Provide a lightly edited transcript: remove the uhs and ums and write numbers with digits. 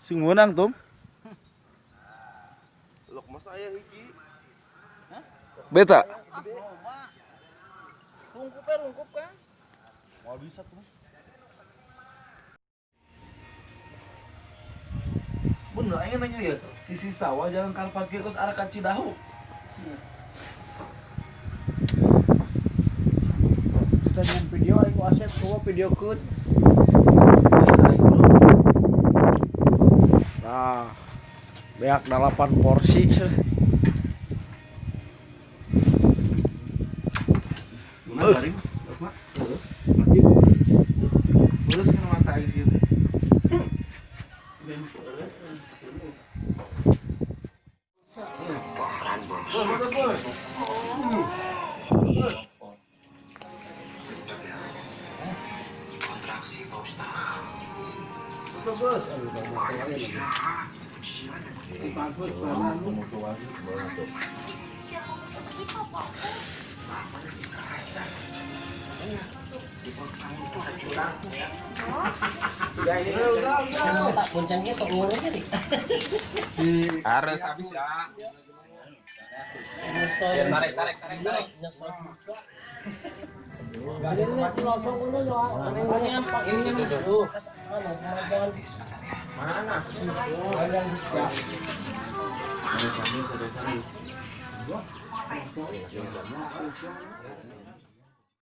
Sing menang tuh. Lok mas aya hiji. Beta. Rungkup kan? Mau bisa tuh. Bener aja nanya ya, sisi sawah jalan Karpati terus arah ke Cidahu. Kita nyen video aing aset kumaha video keut. Nah, beak 8 porsi. Mana garing? Mak. Matic. Terus kan mata aing sih. Boncengnya kok ngurungnya nih. Harus habis ya. Tarik. Nyesel. Ini cilodong dulu ya. Ini apa? Ini dulu. Jangan mana? Ada